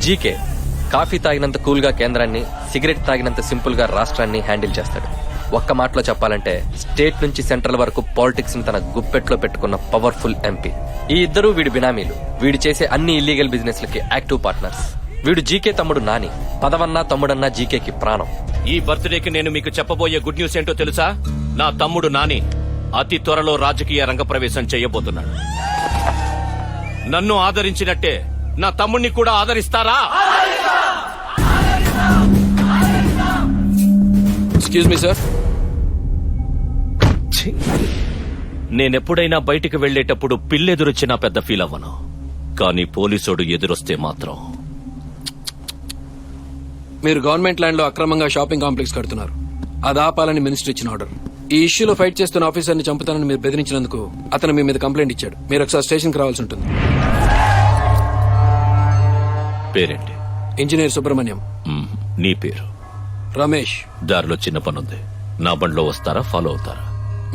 GK coffee తాగినంత cool గా కేంద్రాన్ని, cigarette తాగినంత simple గా రాష్ట్రాన్ని హ్యాండిల్ చేస్తాడు. ఒక్క మాటలో చెప్పాలంటే స్టేట్ నుంచి సెంట్రల్ వరకు పాలిటిక్స్ ని తన గుప్పెట్లో పెట్టుకున్న పవర్ఫుల్ ఎంపీ. ఈ ఇద్దరు వీడి బినామీలు. వీడు చేసే అన్ని ఇల్లీగల్ బిజినెస్ లకి యాక్టివ్ పార్ట్నర్స్. వీడు జీకే తమ్ముడు నాని. పదవన్నా తమ్ముడన్నా జీకేకి ప్రాణం. ఈ బర్త్డేకి నేను మీకు చెప్పబోయే గుడ్ న్యూస్ ఏంటో తెలుసా? నా తమ్ముడు నాని అతి త్వరలో రాజకీయ రంగ ప్రవేశం చేయబోతున్నాడు. నన్ను ఆదరించినట్టే నా తమ్ముడిని కూడా ఆదరిస్తారా? Excuse me sir. నేనెప్పుడైనా బయటికి వెళ్లేటప్పుడు పిల్లెదురొచ్చినా పెద్ద ఫీల్ అవ్వను, కానీ పోలీసోడు ఎదురొస్తే మాత్రం. మీరు గవర్నమెంట్ ల్యాండ్ లో అక్రమంగా షాపింగ్ కాంప్లెక్స్ కడుతున్నారు. అది ఆపాలని మినిస్టర్ ఇచ్చిన ఆర్డర్. ఈ ఇష్యూలో ఫైట్ చేస్తున్న ఆఫీసర్ ని చంపుతానని మీరు బెదిరించినందుకు అతను మీ మీద కంప్లైంట్ ఇచ్చాడు. మీరు ఒకసారి స్టేషన్ కి రావాల్సి ఉంటుంది. పేరేంటి? ఇంజనీర్ సుబ్రహ్మణ్యం. నీ పేరు? రమేష్. దారిలో చిన్న పనుంది. నా బండిలో వస్తారా, ఫాలో అవుతారా?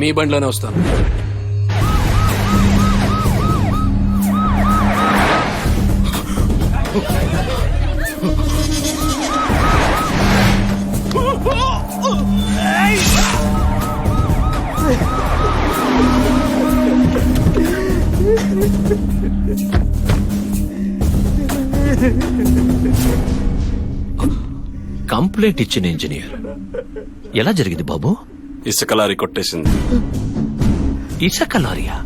మీ బండిలోనే వస్తాను. కంప్లైంట్ ఇచ్చిన ఇంజనీర్ ఎలా జరిగింది బాబు? ఇసుక లారీ కొట్టేసింది. ఇసుక లారీయా?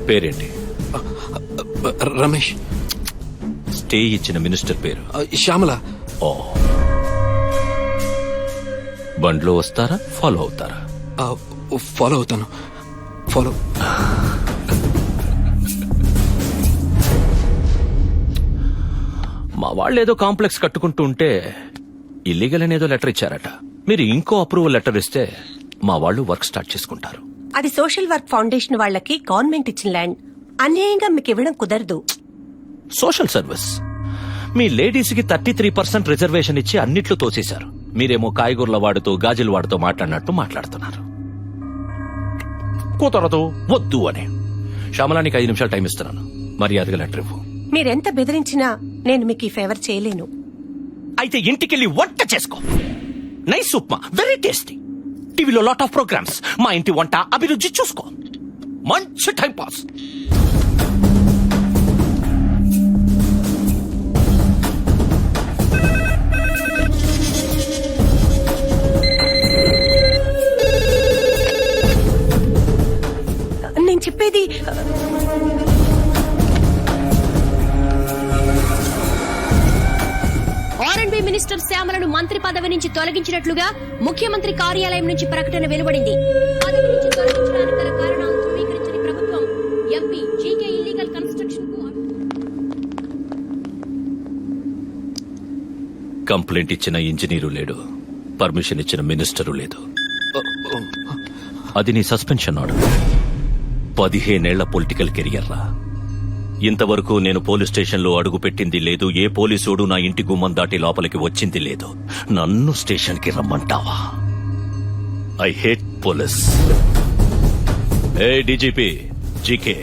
పేరేంటి? రమేష్. స్టే ఇచ్చిన మినిస్టర్ పేరు? శ్యామల. ఓ. బండ్లో వస్తారా, ఫాలో అవుతారా? ఫాలో అవుతాను. ఫాలో. మా వాళ్ళు ఏదో కాంప్లెక్స్ కట్టుకుంటూ ఉంటే ఇల్లీగల్ అనేదో లెటర్ ఇచ్చారట. మీరు ఇంకో అప్రూవల్ లెటర్ ఇస్తే మా వాళ్ళు వర్క్ స్టార్ట్ చేసుకుంటారు. అది సోషల్ వర్క్ ఫౌండేషన్ వాళ్ళకి గవర్నమెంట్ ఇచ్చిన ల్యాండ్. అన్యాయంగా మీకు ఇవ్వడం కుదరదు. Social service. మీ లేడీస్ కి 33% రిజర్వేషన్ ఇచ్చి అన్నిట్లో తోసేశారు. మీరేమో కాయగూరల వాడుతూ గాజుల వాడుతూ మాట్లాడినట్టు మాట్లాడుతున్నారు. కుదరదు, వద్దు అని. శ్యామలానికి 5 నిమిషాలు టైం ఇస్తున్నాను. మర్యాదగా లెటర్ ఇవ్వు. మీరెంత బెదిరించినా నేను మీకు ఈ ఫేవర్ చేయలేను. అయితే ఇంటికెళ్ళి వంట చేసుకో. Nice upma, very tasty. టీవీలో లాట్ ఆఫ్ ప్రోగ్రామ్స్. మా ఇంటి వంట అభిరుచి చూసుకో. మంచి టైం పాస్. నేను చెప్పేది ఆర్ఎండ్బి మినిస్టర్ శ్యామలను మంత్రి పదవి నుంచి తొలగించినట్లుగా ముఖ్యమంత్రి కార్యాలయం నుంచి ప్రకటన వెలువడింది. పదవి నుంచి తొలగించడానికి గల కారణాలను ధృవీకరించని ప్రభుత్వం ఎంపీ జీకే ఇల్లీగల్ కన్స్ట్రక్షన్ కు కంప్లైంట్ ఇచ్చిన ఇంజనీరు లేడు, పర్మిషన్ ఇచ్చిన మినిస్టరు లేదు. అది నీ సస్పెన్షన్ ఆర్డర్. 15 ఏళ్ల పొలిటికల్ కెరియర్ రా. ఇంతవరకు నేను పోలీస్ స్టేషన్లో అడుగు పెట్టింది లేదు. ఏ పోలీసుడు నా ఇంటి గుమ్మం దాటి లోపలికి వచ్చింది లేదు. నన్ను స్టేషన్ కి రమ్మంటావా? I hate police. ఏ డీజీపీ జీకే,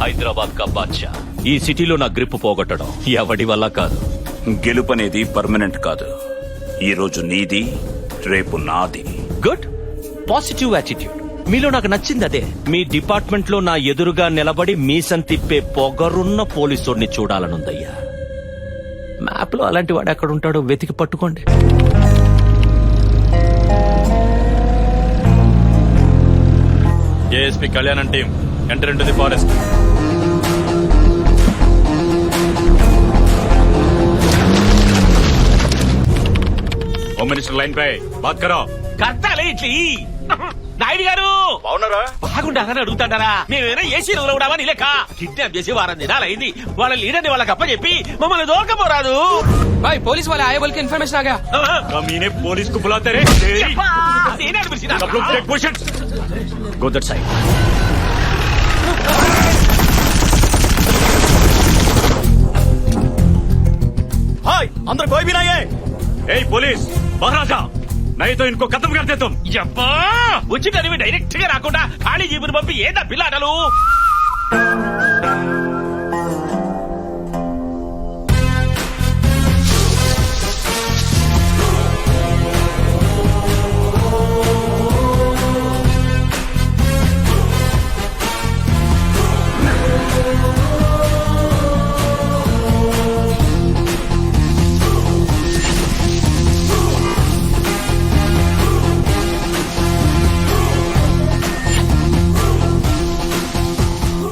హైదరాబాద్ కా బాద్షా. ఈ సిటీలో నా గ్రిప్ పోగొట్టడం ఎవడి వల్ల కాదు. గెలుపనేది పర్మనెంట్ కాదు. ఈ రోజు నీది, రేపు నాది. Good, positive attitude. మీలో నాకు నచ్చింది అదే. మీ డిపార్ట్మెంట్ లో నా ఎదురుగా నిలబడి మీసం తిప్పే పొగరున్న పోలీసుడిని చూడాలనుందయ్యా. మ్యాప్ లో అలాంటి వాడు ఎక్కడుంటాడో వెతికి పట్టుకోండి. ASP Kalyan team enter into the forest. Home minister line పై బాత్ కరో. కర్తాలే ఇట్లీ. నాయుడు గారు బాగున్నారా? బాగుండాలని అడుగుతాడారా? మేమేనా ఏసీ రోజులవుడామని లేక కిడ్నాప్ చేసి వారం దినాలైంది. వాళ్ళ లీడర్ని వాళ్ళకి అప్పచెప్పి మమ్మల్ని దోకపోరాదు. भाई पुलिस वाले आए बोल के इन्फॉर्मेशन आ गया. कमीने पुलिस को बुलाते रहे. सब लोग take positions. Go that side. हाय, अंदर कोई भी नहीं है. ए पुलिस, बाहर आ जा. नहीं तो इनको खत्म कर दे तुम. వచ్చి డైరెక్ట్ గా రాకుండా ఖాళీ జీబు ఏసీపీని పంపి ఏందా పిల్లాటలు?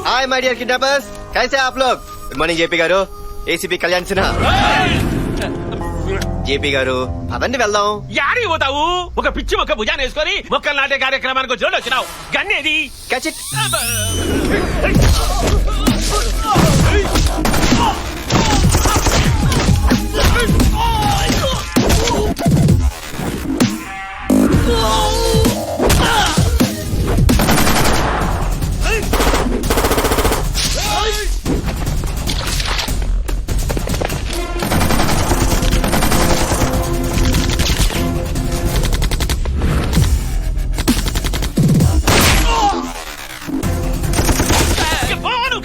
हाय माय डियर किडनैपर्स, कैसे हैं आप लोग? गुड మార్నింగ్ జేపీ గారు, ఏసీపీ కళ్యాణ్ సిన్హా. జేపీ గారు పదండి వెళ్దాం. యాడికి పోతావు? ఒక పిచ్చి మొక్క భుజాన్ని వేసుకొని మొక్కలు నాటే కార్యక్రమానికి వచ్చి వచ్చినావు. గన్నేది? Catch it.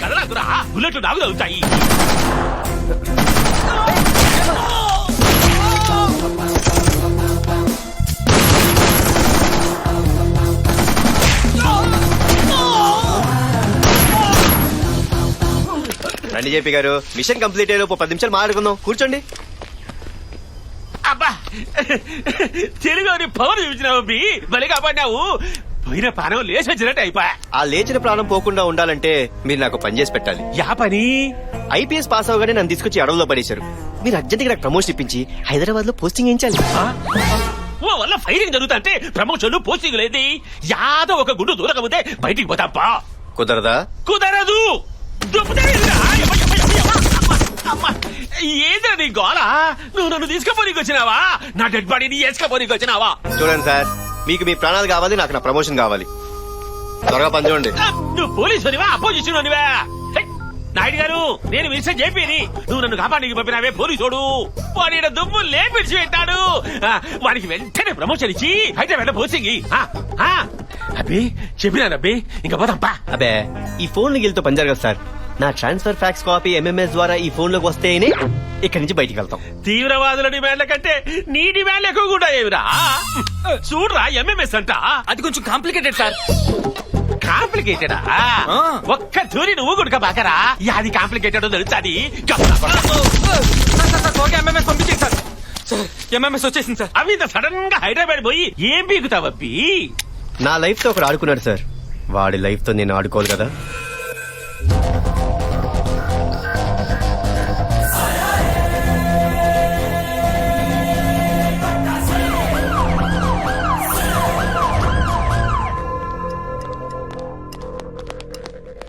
కదలాకురా, బుల్లెట్లు నాకు తగులుతాయి. రండి జేపీ గారు, మిషన్ కంప్లీట్ అయ్యే 10 నిమిషాలు మాట్లాడుకుందాం. కూర్చోండి. అబ్బా, తెలుగు పవర్ చూసినావు, బలి కాపాడినావు. పోయిన ప్రాణం లేచి వచ్చినట్టు అయిపోయా. ఆ లేచిన ప్రాణం పోకుండా ఉండాలంటే మీరు నాకు పని చేసి పెట్టాలి. యా పని? ఐపీఎస్ పాస్ అవగానే నన్ను తీసుకొచ్చి అడవుల్లో పడేశారు. మీరు అర్జెంట్ గా నాకు ప్రమోషన్ ఇప్పించి హైదరాబాద్ లో పోస్టింగ్ వేయించాలి. ఓ వల్ల ఫైరింగ్ జరుగుతుంటే ప్రమోషన్లు పోస్టింగ్ లేది. యాదో ఒక గుండు దూరకపోతే బయటికి పోతాప్పా. కుదరదా? కుదరదు. ఏదో నీ గోళ? నువ్వు నన్ను తీసుకుపోనీకి వచ్చినావా? నా డెడ్ బాడీని వేసుకపోనీకి వచ్చినావా? చూడండి సార్, మీకు మీ ప్రాణాలు కావాలి, నాకు నా ప్రమోషన్ కావాలి. త్వరగా పని చూడండి. నువ్వు పోలీసునివా అపోజిషన్ అనివా? నాయుడు గారు, నేను మిస్టర్ జేపీని. నువ్వు నన్ను కాపాడికి పంపినావే పోలీసోడు. వాడి దుమ్ము లేపిడిచి పెట్టాడు. వాడికి వెంటనే ప్రమోషన్ ఇచ్చి హైదరాబాద్ పోస్టింగ్. అబ్బి చెప్పినానబ్బి, ఇంకా పోతాంపా. అబే, ఈ ఫోన్ గిల్తో పని జరగదు సార్. నా ట్రాన్స్ఫర్ ఫ్యాక్స్ కాపీ ఎంఎంఎస్ ద్వారా ఈ ఫోన్ లోకి వస్తేనే ఇక్కడి నుంచి బయటికి వెళ్తాం. తీవ్రవాదుల డిమాండ్ల కంటే నీ డిమాండ్లు ఎక్కువ కూడా ఏమిరా? చూడరా, ఎంఎంఎస్ అంట. అది కొంచెం కాంప్లికేటెడ్ సార్. కాంప్లికేటెడా? ఒక్క తూరి నువ్వు గుడక బాకరా. అది కాంప్లికేటెడ్ తెలుసా? అది ఎంఎంఎస్ పంపించేది సార్. సార్ ఎంఎంఎస్ వచ్చేసింది సార్. అవి ఇంత సడన్ గా హైదరాబాద్ పోయి ఏం పీకుతావబ్బి? నా లైఫ్ తో ఒకడు ఆడుకున్నాడు సార్. వాడి లైఫ్ తో నేను ఆడుకోవాలి కదా.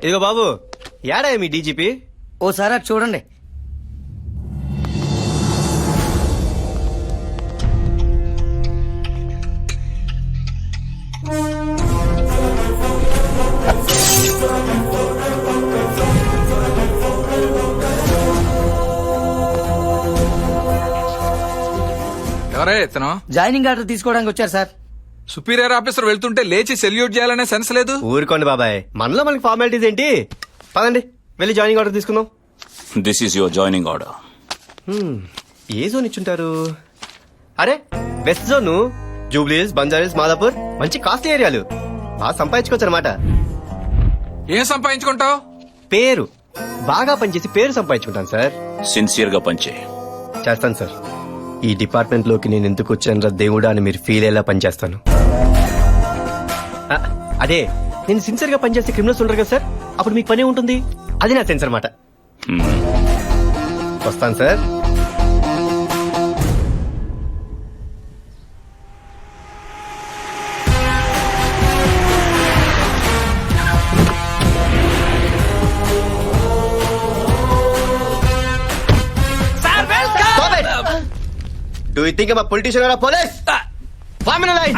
ఇదిగో బాబు, యాడా మీ డీజీపీ? ఓసారి అటు చూడండి. ఎవరే ఇతను? జాయినింగ్ ఆర్డర్ తీసుకోవడానికి వచ్చారు సార్. సుపీరియర్ ఆఫీసర్ వెళ్తుంటే లేచి సెల్యూట్ చేయాలనే సెన్స్ లేదు. ఊరుకోండి బాబాయ్, మనలో మనకి ఫార్మాలిటీస్ ఏంటి? పదండి వెళ్ళి జాయినింగ్ ఆర్డర్ తీసుకుందాం. This is your joining order. ఏ జోన్ ఇచ్చుంటారు? అరే, వెస్ట్ జోన్, జూబ్లీస్, బంజారీస్, మాదాపూర్ మంచి కాస్ట్లీ ఏరియాలు. బాగా సంపాదించుకోవచ్చు అనమాట. ఏం సంపాదించుకుంటావు? పేరు. బాగా పనిచేసి పేరు సంపాదించుకుంటాను సార్. సిన్సియర్ గా పనిచే. చేస్తాను సార్. ఈ డిపార్ట్మెంట్ లోకి నేను ఎందుకు వచ్చానరా దేవుడా అని మీరు ఫీల్ అయ్యేలా పనిచేస్తాను. అదే, నేను సిన్సియర్ గా పనిచేస్తే క్రిమినల్స్ ఉండరు కదా సార్, అప్పుడు మీకు పనే ఉంటుంది. అది నా సెన్స్ అనమాట. వస్తాను sir. Do you think I'm a politician or a police? Form in a line.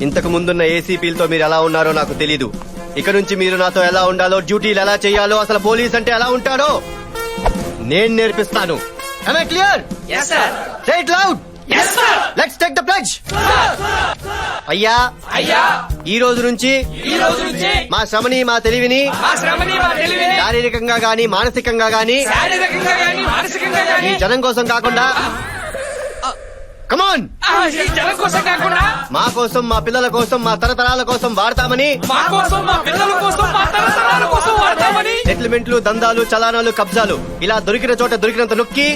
ఇంతకు ముందున్న ఏసీపీలతో మీరు ఎలా ఉన్నారో నాకు తెలీదు. ఇక నుంచి మీరు నాతో ఎలా ఉండాలో, డ్యూటీలు ఎలా చేయాలో, అసలు పోలీస్ అంటే ఎలా ఉంటాడో నేను నేర్పిస్తాను. Am I clear? Yes, sir. Say it loud. Let's take the pledge. అయ్యా ఈ రోజు నుంచి మా శ్రమని మా తెలివిని శారీరకంగా గాని మానసికంగా గాని ఈ జనం కోసం కాకుండా కమాన్ మా కోసం మా పిల్లల కోసం మా తరతరాల కోసం వాడతామని సెటిల్మెంట్లు దందాలు చలానాలు కబ్జాలు ఇలా దొరికిన చోట దొరికినంత నొక్కి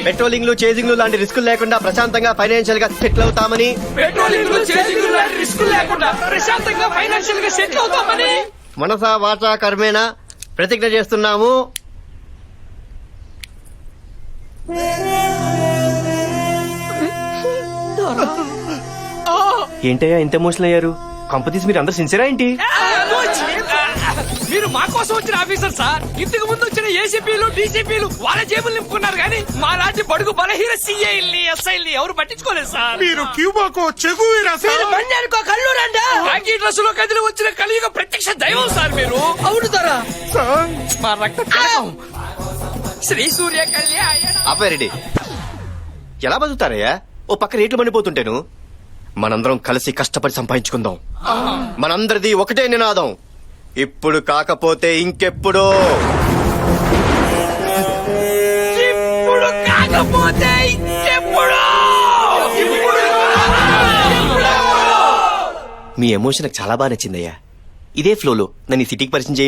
పెట్రోలింగ్లు చేజింగ్లు లాంటి రిస్కులు లేకుండా ప్రశాంతంగా ఫైనాన్షియల్ గా సెటిల్ అవుతామని మనసా వాచా కర్మేణ ప్రతిజ్ఞ చేస్తున్నాము. ఏంటయ్యా ఇంత ఎమోషనల్ అయ్యారు? కంపెనీస్ మీరు అందరు సిన్సియరా ఏంటి? మీరు మా కోసం వచ్చిన ఆఫీసర్ సార్. ఇంతకు ముందు వచ్చిన ఏసీపీలు డీసీపీలు వాళ్ళ జేబులు నింపుకున్నారు కానీ మా లాంటి బడుగు బలహీన సీఐల్ని ఎస్ఐల్ని ఎవరు పట్టించుకోలేదు సార్. మీరు క్యూబాకో చెగువీరా కాకి డ్రెస్ లో కదిలి వచ్చిన కలియుగ ప్రత్యక్ష దైవం సార్ మీరు. అవును సార్. మా రక్త కణకం శ్రీ సూర్య కళ్యాణ. ఆపారెడ్డి ఎలా బతుకుతారయ్యా? ఓ పక్క రేట్లు మండిపోతుంటేను. మనందరం కలిసి కష్టపడి సంపాదించుకుందాం. మనందరిది ఒకటే నినాదం, ఇప్పుడు కాకపోతే ఇంకెప్పుడు. ఇప్పుడు కాకపోతే ఇంకెప్పుడు. మీ ఎమోషన్ నాకు చాలా బాగా నచ్చిందయ్యా. ఇదే ఫ్లోలో నన్ను ఈ సిటీకి పరిచయం చేయండి.